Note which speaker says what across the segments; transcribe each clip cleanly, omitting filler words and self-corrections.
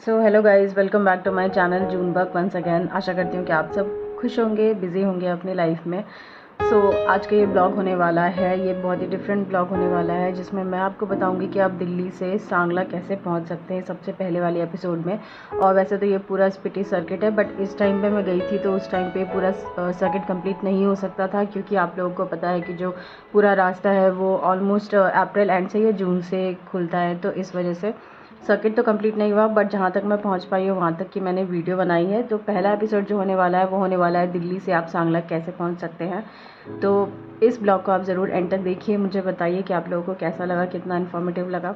Speaker 1: So hello guys, welcome back to my channel जून बक once again. आशा करती हूँ कि आप सब खुश होंगे, बिज़ी होंगे अपनी लाइफ में। आज का ये ब्लॉग होने वाला है, ये बहुत ही डिफरेंट ब्लॉग होने वाला है, जिसमें मैं आपको बताऊंगी कि आप दिल्ली से सांगला कैसे पहुंच सकते हैं सबसे पहले वाले एपिसोड में। और वैसे तो ये पूरा स्पीति सर्किट है, बट इस टाइम पे मैं गई थी तो उस टाइम पे पूरा सर्किट कंप्लीट नहीं हो सकता था, क्योंकि आप लोगों को पता है कि जो पूरा रास्ता है वो ऑलमोस्ट अप्रैल एंड से या जून से खुलता है, तो इस वजह से सर्किट तो कंप्लीट नहीं हुआ। बट जहाँ तक मैं पहुँच पाई हूँ वहाँ तक की मैंने वीडियो बनाई है। तो पहला एपिसोड जो होने वाला है वो होने वाला है दिल्ली से आप सांगला कैसे पहुँच सकते हैं। तो इस ब्लॉग को आप ज़रूर एंड तक देखिए, मुझे बताइए कि आप लोगों को कैसा लगा, कितना इन्फॉर्मेटिव लगा।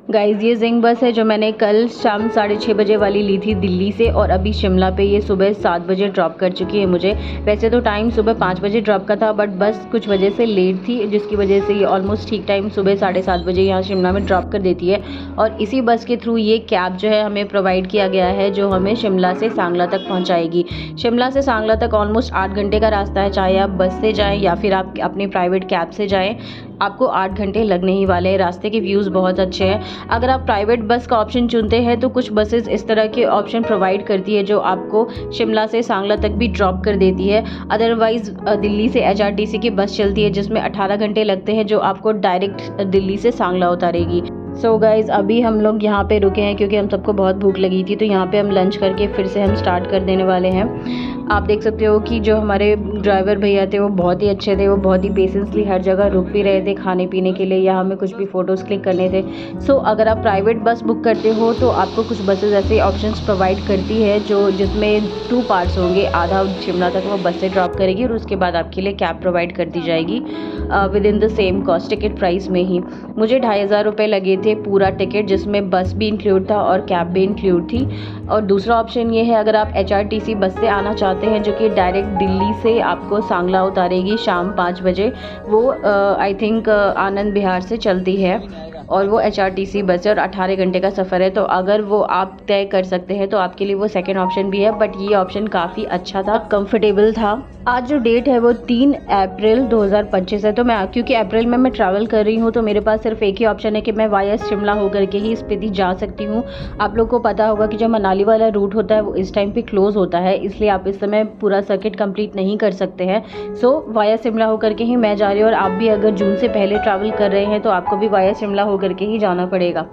Speaker 1: गाइज़, ये जिंग बस है जो मैंने कल शाम 6:30 बजे वाली ली थी दिल्ली से, और अभी शिमला पे ये सुबह 7 बजे ड्रॉप कर चुकी है मुझे। वैसे तो टाइम सुबह 5 बजे ड्रॉप का था, बट बस कुछ वजह से लेट थी, जिसकी वजह से ये ऑलमोस्ट ठीक टाइम सुबह 7:30 बजे यहाँ शिमला में ड्रॉप कर देती है। और इसी बस के थ्रू ये कैब जो है हमें प्रोवाइड किया गया है, जो हमें शिमला से सांगला तक पहुँचाएगी। शिमला से सांगला तक ऑलमोस्ट 8 घंटे का रास्ता है, चाहे आप बस से जाएँ या फिर आप अपनी प्राइवेट कैब से जाएँ, आपको 8 घंटे लगने ही वाले हैं। रास्ते के व्यूज़ बहुत अच्छे हैं। अगर आप प्राइवेट बस का ऑप्शन चुनते हैं तो कुछ बसेस इस तरह के ऑप्शन प्रोवाइड करती है जो आपको शिमला से सांगला तक भी ड्रॉप कर देती है। अदरवाइज़ दिल्ली से HRTC की बस चलती है जिसमें 18 घंटे लगते हैं, जो आपको डायरेक्ट दिल्ली से सांगला उतारेगी। गाइज़, अभी हम लोग यहाँ पे रुके हैं क्योंकि हम सबको बहुत भूख लगी थी, तो यहाँ पे हम लंच करके फिर से हम स्टार्ट कर देने वाले हैं। आप देख सकते हो कि जो हमारे ड्राइवर भैया थे वो बहुत ही अच्छे थे, वो बहुत ही पेशेंसली हर जगह रुक भी रहे थे खाने पीने के लिए, या हमें कुछ भी फ़ोटोज़ क्लिक करने थे। अगर आप प्राइवेट बस बुक करते हो तो आपको कुछ बसेस ऐसे ऑप्शंस प्रोवाइड करती है जिसमें 2 पार्ट्स होंगे। आधा शिमला तक वो बस से ड्रॉप करेगी और उसके बाद आपके लिए कैब प्रोवाइड कर दी जाएगी with in the same cost, ticket price में ही। मुझे 2,500 रुपये लगे थे पूरा टिकट, जिसमें बस भी इंक्लूड था और कैब भी इंक्लूड थी। और दूसरा ऑप्शन ये है, अगर आप HRTC बस से आना चाहते हैं जो कि डायरेक्ट दिल्ली से आपको सांगला उतारेगी शाम 5 बजे, वो आई थिंक आनंद विहार से चलती है, और वो HRTC बस है और 18 घंटे का सफ़र है। तो अगर वो आप तय कर सकते हैं तो आपके लिए वो सेकंड ऑप्शन भी है, बट ये ऑप्शन काफ़ी अच्छा था, कंफर्टेबल था। आज जो डेट है वो 3 अप्रैल 2025 है। तो क्योंकि अप्रैल में मैं ट्रैवल कर रही हूँ, तो मेरे पास सिर्फ एक ही ऑप्शन है कि मैं वाया शिमला होकर के ही स्पीति जा सकती हूँ। आप लोग को पता होगा कि जो मनाली वाला रूट होता है वो इस टाइम पे क्लोज़ होता है, इसलिए आप इस समय पूरा सर्किट कंप्लीट नहीं कर सकते हैं। वाया शिमला होकर के ही मैं जा रही हूँ, और आप भी अगर जून से पहले ट्रैवल कर रहे हैं तो आपको भी वाया शिमला होकर के ही जाना पड़ेगा।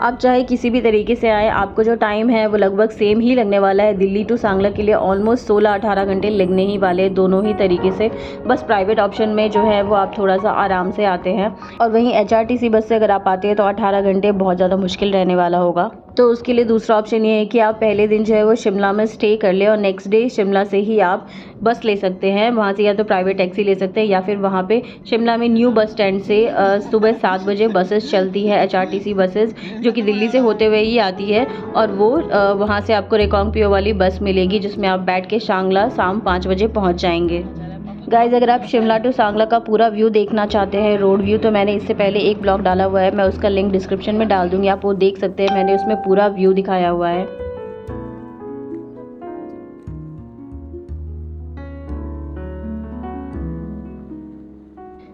Speaker 1: आप चाहे किसी भी तरीके से आए, आपको जो टाइम है वो लगभग सेम ही लगने वाला है। दिल्ली टू सांगला के लिए ऑलमोस्ट 16-18 घंटे लगने ही वाले दोनों ही तरीके से। बस प्राइवेट ऑप्शन में जो है वो आप थोड़ा सा आराम से आते हैं, और वहीं HRTC बस से अगर आप आते हैं तो 18 घंटे बहुत ज़्यादा मुश्किल रहने वाला होगा। तो उसके लिए दूसरा ऑप्शन ये है कि आप पहले दिन जो है वो शिमला में स्टे कर ले, और नेक्स्ट डे शिमला से ही आप बस ले सकते हैं। वहाँ से या तो प्राइवेट टैक्सी ले सकते हैं, या फिर वहाँ पे शिमला में न्यू बस स्टैंड से सुबह 7 बजे बसेस चलती है, HRTC बसेस, जो कि दिल्ली से होते हुए ही आती है। और वो वहाँ से आपको रिकांगपिओ वाली बस मिलेगी, जिसमें आप बैठ के सांगला शाम 5 बजे पहुँच जाएंगे। गाइज़, अगर आप शिमला टू सांगला का पूरा व्यू देखना चाहते हैं, रोड व्यू, तो मैंने इससे पहले एक ब्लॉग डाला हुआ है, मैं उसका लिंक डिस्क्रिप्शन में डाल दूँगी, आप वो देख सकते हैं। मैंने उसमें पूरा व्यू दिखाया हुआ है।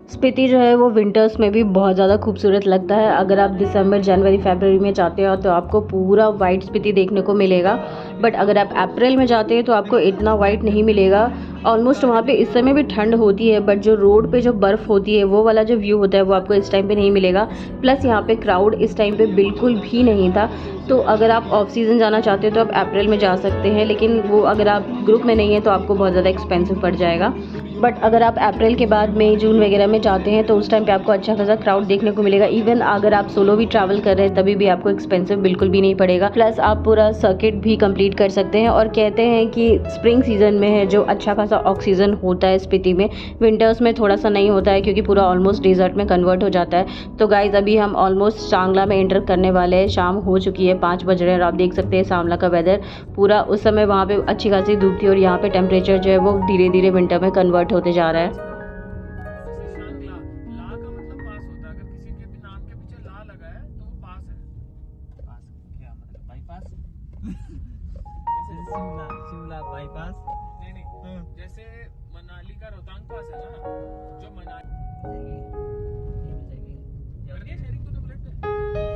Speaker 1: स्पीति जो है वो विंटर्स में भी बहुत ज़्यादा खूबसूरत लगता है। अगर आप दिसंबर, जनवरी, फरवरी में जाते हो तो आपको पूरा वाइट स्पीति देखने को मिलेगा, बट अगर आप अप्रैल में जाते हैं तो आपको इतना वाइट नहीं मिलेगा। ऑलमोस्ट वहाँ पे इस समय भी ठंड होती है, बट जो रोड पे जो बर्फ़ होती है वो वाला जो व्यू होता है वो आपको इस टाइम पे नहीं मिलेगा। प्लस यहाँ पे क्राउड इस टाइम पे बिल्कुल भी नहीं था। तो अगर आप ऑफ सीज़न जाना चाहते हो तो आप अप्रैल में जा सकते हैं, लेकिन वो अगर आप ग्रुप में नहीं है तो आपको बहुत ज़्यादा एक्सपेंसिव पड़ जाएगा। बट अगर आप अप्रैल के बाद मई, जून वगैरह में जाते हैं तो उस टाइम पे आपको अच्छा खासा क्राउड देखने को मिलेगा। इवन अगर आप सोलो भी ट्रैवल कर रहे हैं तभी भी आपको एक्सपेंसिव बिल्कुल भी नहीं पड़ेगा। प्लस आप पूरा सर्किट भी कंप्लीट कर सकते हैं। और कहते हैं कि स्प्रिंग सीज़न में है जो अच्छा खासा ऑक्सीजन होता है स्पीति में, विंटर्स में थोड़ा सा नहीं होता है, क्योंकि पूरा ऑलमोस्ट डेजर्ट में कन्वर्ट हो जाता है। तो गाइज़, अभी हम ऑलमोस्ट सांगला में एंटर करने वाले हैं। शाम हो चुकी है, 5 बज रहे हैं, और आप देख सकते हैं सांगला का वेदर पूरा, उस समय वहाँ पे अच्छी खासी धूप थी, और यहाँ पे टेम्परेचर जो है वो धीरे धीरे विंटर में कन्वर्ट होते जा रहा है।
Speaker 2: शिमला शिमला बाईपास
Speaker 3: नहीं नहीं, जैसे मनाली का रोहतांग पास है ना, जो मनाली शेयरिंग को तो बुलेट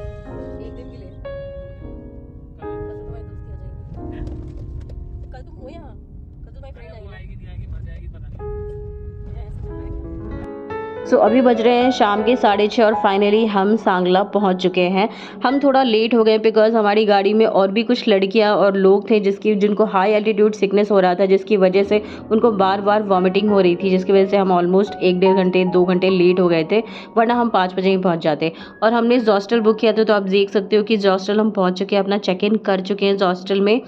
Speaker 1: सो अभी बज रहे हैं शाम के 6:30 और फाइनली हम सांगला पहुंच चुके हैं। हम थोड़ा लेट हो गए बिकॉज हमारी गाड़ी में और भी कुछ लड़कियां और लोग थे जिनको हाई एल्टीट्यूड सिकनेस हो रहा था, जिसकी वजह से उनको बार बार वॉमिटिंग हो रही थी, जिसकी वजह से हम ऑलमोस्ट 1-1.5 घंटे 2 घंटे लेट हो गए थे, वरना हम 5 बजे ही पहुंच जाते। और हमने इस हॉस्टल बुक किया था, तो आप देख सकते हो कि इस हॉस्टल हम पहुंच चुके हैं, अपना चेक इन कर चुके हैं इस हॉस्टल में।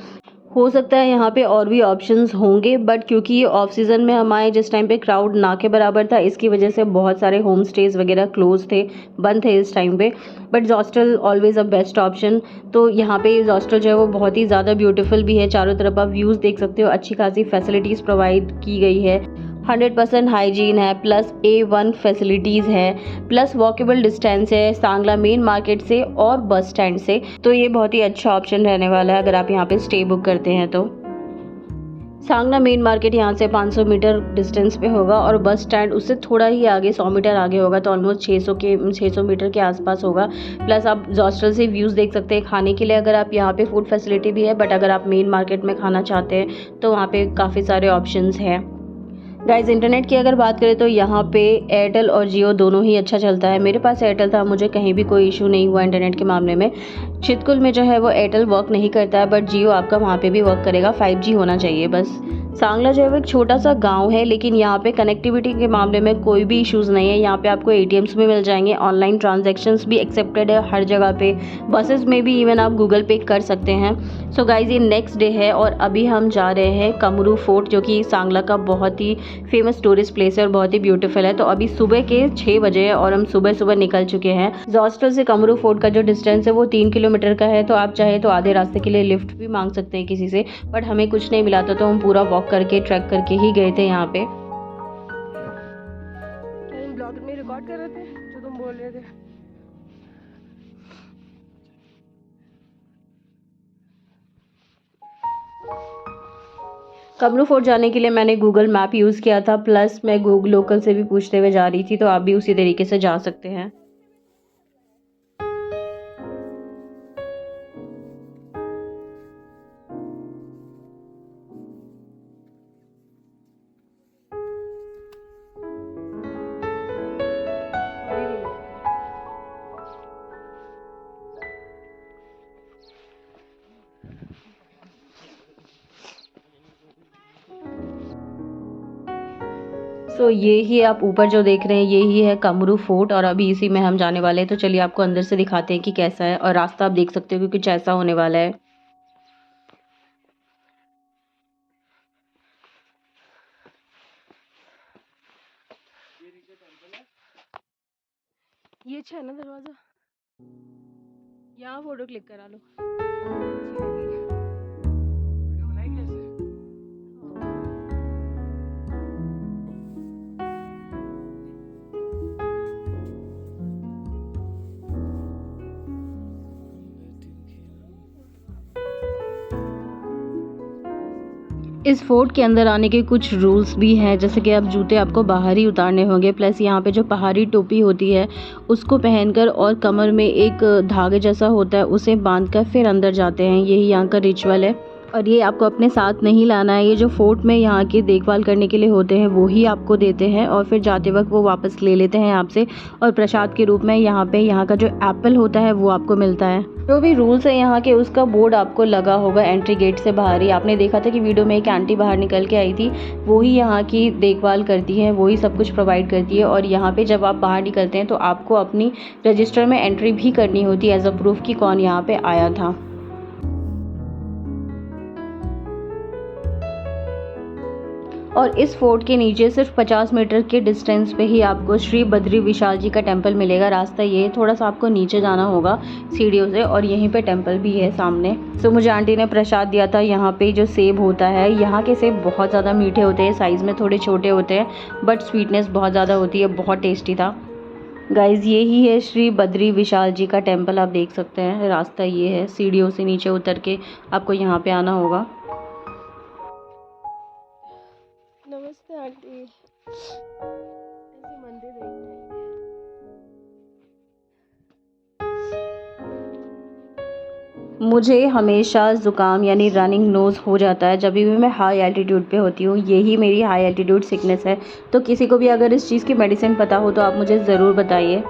Speaker 1: हो सकता है यहाँ पे और भी ऑप्शंस होंगे, बट क्योंकि ये ऑफ सीज़न में हम आए जिस टाइम पे क्राउड ना के बराबर था, इसकी वजह से बहुत सारे होम स्टेज वगैरह क्लोज थे, बंद थे इस टाइम पे। But hostel always a best option. तो यहाँ पे हॉस्टल जो है वो बहुत ही ज़्यादा ब्यूटीफुल भी है, चारों तरफ आप व्यूज़ देख सकते हो, अच्छी खासी फैसिलिटीज़ प्रोवाइड की गई है, 100% हाइजीन है, प्लस A1 फैसिलिटीज़ है, प्लस वॉकेबल डिस्टेंस है सांगला मेन मार्केट से और बस स्टैंड से। तो ये बहुत ही अच्छा ऑप्शन रहने वाला है अगर आप यहाँ पे स्टे बुक करते हैं तो। सांगला मेन मार्केट यहाँ से 500 मीटर डिस्टेंस पे होगा और बस स्टैंड उससे थोड़ा ही आगे 100 मीटर आगे होगा, तो ऑलमोस्ट 600 मीटर के आसपास होगा। प्लस आप हॉस्टल से व्यूज़ देख सकते हैं। खाने के लिए अगर आप यहाँ पे फूड फैसिलिटी भी है, बट अगर आप मेन मार्केट में खाना चाहते हैं तो वहाँ पे काफ़ी सारे ऑप्शंस हैं। गाइज इंटरनेट की अगर बात करें तो यहाँ पे एयरटेल और जियो दोनों ही अच्छा चलता है। मेरे पास एयरटेल था, मुझे कहीं भी कोई इशू नहीं हुआ इंटरनेट के मामले में। चितकुल में जो है वो एयरटेल वर्क नहीं करता है, बट जियो आपका वहाँ पे भी वर्क करेगा, 5G होना चाहिए बस। सांगला जो है वो एक छोटा सा गांव है, लेकिन यहाँ पे कनेक्टिविटी के मामले में कोई भी इश्यूज़ नहीं है। यहाँ पे आपको ATMs भी मिल जाएंगे, ऑनलाइन ट्रांजैक्शंस भी एक्सेप्टेड है हर जगह पे, बसेस में भी इवन आप गूगल पे कर सकते हैं। सो गाइज ये नेक्स्ट डे है और अभी हम जा रहे हैं कमरू फोर्ट, जो कि सांगला का बहुत ही फेमस टूरिस्ट प्लेस है और बहुत ही ब्यूटीफुल है। तो अभी सुबह के 6 बजे है और हम सुबह सुबह निकल चुके हैं। हॉस्टल से कमरू फोर्ट का जो डिस्टेंस है वो 3 किलोमीटर का है, तो आप चाहे तो आधे रास्ते के लिए लिफ्ट भी मांग सकते हैं किसी से, बट हमें कुछ नहीं मिला था, तो हम पूरा वॉक करके ट्रैक करके ही गए थे यहाँ पे।
Speaker 4: ब्लॉग में रिकॉर्ड कर रहे थे जो तुम बोल रहे थे।
Speaker 1: कमरू फोर्ट जाने के लिए मैंने गूगल मैप यूज़ किया था, प्लस मैं गूगल लोकल से भी पूछते हुए जा रही थी, तो आप भी उसी तरीके से जा सकते हैं। सो ये ही आप ऊपर जो देख रहे हैं ये ही है कमरू फोर्ट, और अभी इसी में हम जाने वाले हैं। तो चलिए आपको अंदर से दिखाते हैं कि कैसा है, और रास्ता आप देख सकते हो कि कुछ ऐसा होने वाला है।
Speaker 4: ये अच्छा है ना दरवाजा, यहाँ फोटो क्लिक करा लो।
Speaker 1: इस फोर्ट के अंदर आने के कुछ रूल्स भी हैं, जैसे कि आप जूते आपको बाहर ही उतारने होंगे, प्लस यहाँ पे जो पहाड़ी टोपी होती है उसको पहनकर और कमर में एक धागे जैसा होता है उसे बांधकर फिर अंदर जाते हैं। यही यहाँ का रिचुअल है और ये आपको अपने साथ नहीं लाना है। ये जो फोर्ट में यहाँ की देखभाल करने के लिए होते हैं वो ही आपको देते हैं और फिर जाते वक्त वो वापस ले लेते हैं आपसे, और प्रसाद के रूप में यहाँ पे यहाँ का जो एप्पल होता है वो आपको मिलता है। जो भी रूल्स है यहाँ के उसका बोर्ड आपको लगा होगा एंट्री गेट से बाहर ही। आपने देखा था कि वीडियो में एक आंटी बाहर निकल के आई थी, वो ही यहाँ की देखभाल करती है, वो ही सब कुछ प्रोवाइड करती है। और यहाँ पे जब आप बाहर निकलते हैं तो आपको अपनी रजिस्टर में एंट्री भी करनी होती है एज अ प्रूफ कि कौन यहाँ पे आया था। और इस फोर्ट के नीचे सिर्फ 50 मीटर के डिस्टेंस पे ही आपको श्री बद्री विशाल जी का टेंपल मिलेगा। रास्ता ये है, थोड़ा सा आपको नीचे जाना होगा सीढ़ियों से, और यहीं पे टेंपल भी है सामने। सो मुझे आंटी ने प्रसाद दिया था। यहाँ पे जो सेब होता है, यहाँ के सेब बहुत ज़्यादा मीठे होते हैं, साइज़ में थोड़े छोटे होते हैं, बट स्वीटनेस बहुत ज़्यादा होती है, बहुत टेस्टी था। गाइज़ ये ही है श्री बद्री विशाल जी का टेंपल, आप देख सकते हैं। रास्ता ये है, सीढ़ियों से नीचे उतर के आपको यहाँ पे आना होगा।
Speaker 4: नमस्ते आंटी, ऐसे मंदिर देखते हैं।
Speaker 1: मुझे हमेशा ज़ुकाम यानी रनिंग नोज़ हो जाता है जब भी मैं हाई एल्टीट्यूड पे होती हूँ। यही मेरी हाई एल्टीट्यूड सिकनेस है। तो किसी को भी अगर इस चीज़ की मेडिसिन पता हो तो आप मुझे ज़रूर बताइए।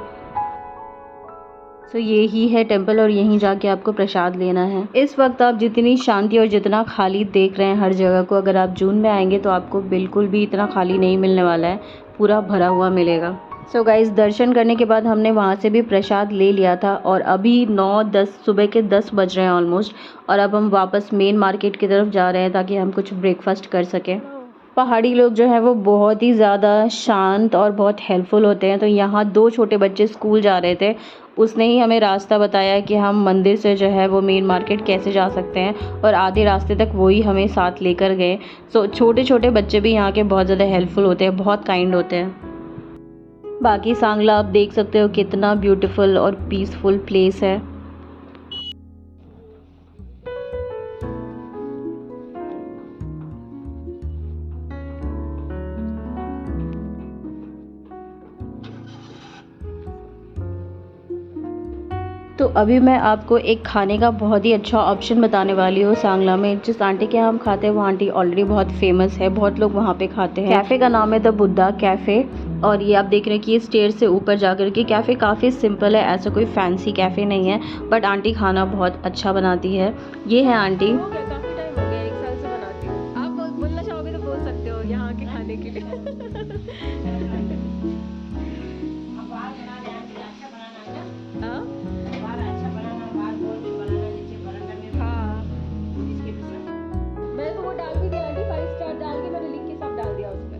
Speaker 1: तो यही है टेंपल और यहीं जाके आपको प्रसाद लेना है। इस वक्त आप जितनी शांति और जितना खाली देख रहे हैं हर जगह को, अगर आप जून में आएंगे तो आपको बिल्कुल भी इतना खाली नहीं मिलने वाला है, पूरा भरा हुआ मिलेगा। सो गाइस, दर्शन करने के बाद हमने वहाँ से भी प्रसाद ले लिया था और अभी 9-10 सुबह के 10 बज रहे हैं ऑलमोस्ट, और अब हम वापस मेन मार्केट की तरफ जा रहे हैं ताकि हम कुछ ब्रेकफास्ट कर सकें। पहाड़ी लोग जो है वो बहुत ही ज़्यादा शांत और बहुत हेल्पफुल होते हैं। तो यहाँ 2 छोटे बच्चे स्कूल जा रहे थे, उसने ही हमें रास्ता बताया कि हम मंदिर से जो है वो मेन मार्केट कैसे जा सकते हैं, और आधे रास्ते तक वो ही हमें साथ लेकर गए। सो छोटे छोटे बच्चे भी यहाँ के बहुत ज़्यादा हेल्पफुल होते हैं, बहुत काइंड होते हैं। बाकी सांगला आप देख सकते हो कितना ब्यूटीफुल और पीसफुल प्लेस है। तो अभी मैं आपको एक खाने का बहुत ही अच्छा ऑप्शन बताने वाली हूँ। सांगला में जिस आंटी के यहाँ हम खाते हैं वो आंटी ऑलरेडी बहुत फेमस है, बहुत लोग वहाँ पे खाते हैं। कैफ़े का नाम है द बुद्धा कैफ़े, और ये आप देख रहे हैं कि ये स्टेयर से ऊपर जाकर के कैफ़े काफ़ी सिंपल है, ऐसा कोई फैंसी कैफ़े नहीं है, बट आंटी खाना बहुत अच्छा बनाती है। ये है आंटी।
Speaker 4: हो गया, काफी टाइम हो गया, 1 साल से बनाती हूँ। आप बोलना चाहोगे तो बोल सकते हो यहाँ के खाने के लिए। हाँ? हाँ। मैंने तो वो डाल भी दिया आंटी, 5 स्टार डाल के मैंने लिख के सब डाल दिया उसमें।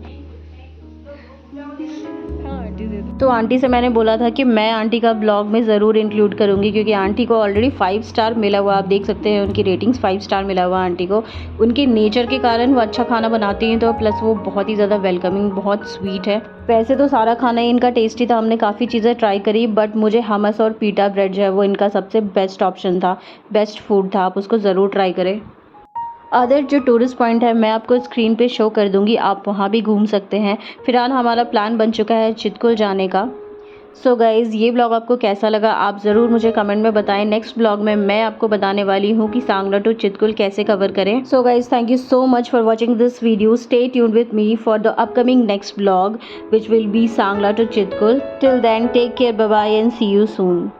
Speaker 4: हाँ आंटी दे दो। तो आंटी से मैंने बोला था कि मैं आंटी का ब्लॉग में ज़रूर इंक्लूड करूँगी, क्योंकि आंटी को ऑलरेडी 5 स्टार मिला हुआ, आप देख सकते हैं उनकी रेटिंग्स 5 स्टार मिला हुआ आंटी को। उनके नेचर के कारण वो अच्छा खाना बनाती हैं, तो प्लस वो बहुत ही ज़्यादा वेलकमिंग, बहुत स्वीट है। वैसे तो सारा खाना ही इनका टेस्टी था, हमने काफ़ी चीज़ें ट्राई करी, बट मुझे हमस और पीटा ब्रेड जो है वो इनका सबसे बेस्ट ऑप्शन था, बेस्ट फूड था। आप उसको ज़रूर ट्राई करें। अदर जो टूरिस्ट पॉइंट है मैं आपको स्क्रीन पे शो कर दूंगी, आप वहाँ भी घूम सकते हैं। फिलहाल हमारा प्लान बन चुका है चितकुल जाने का। सो गाइज़, ये ब्लॉग आपको कैसा लगा आप ज़रूर मुझे कमेंट में बताएं। नेक्स्ट ब्लॉग में मैं आपको बताने वाली हूँ कि सांगला टू चितकुल कैसे कवर करें। So guys, thank you so much for watching this video. Stay tuned with me for the upcoming next blog which will be Sangla to Chitkul. Till then take care, bye bye and see you soon.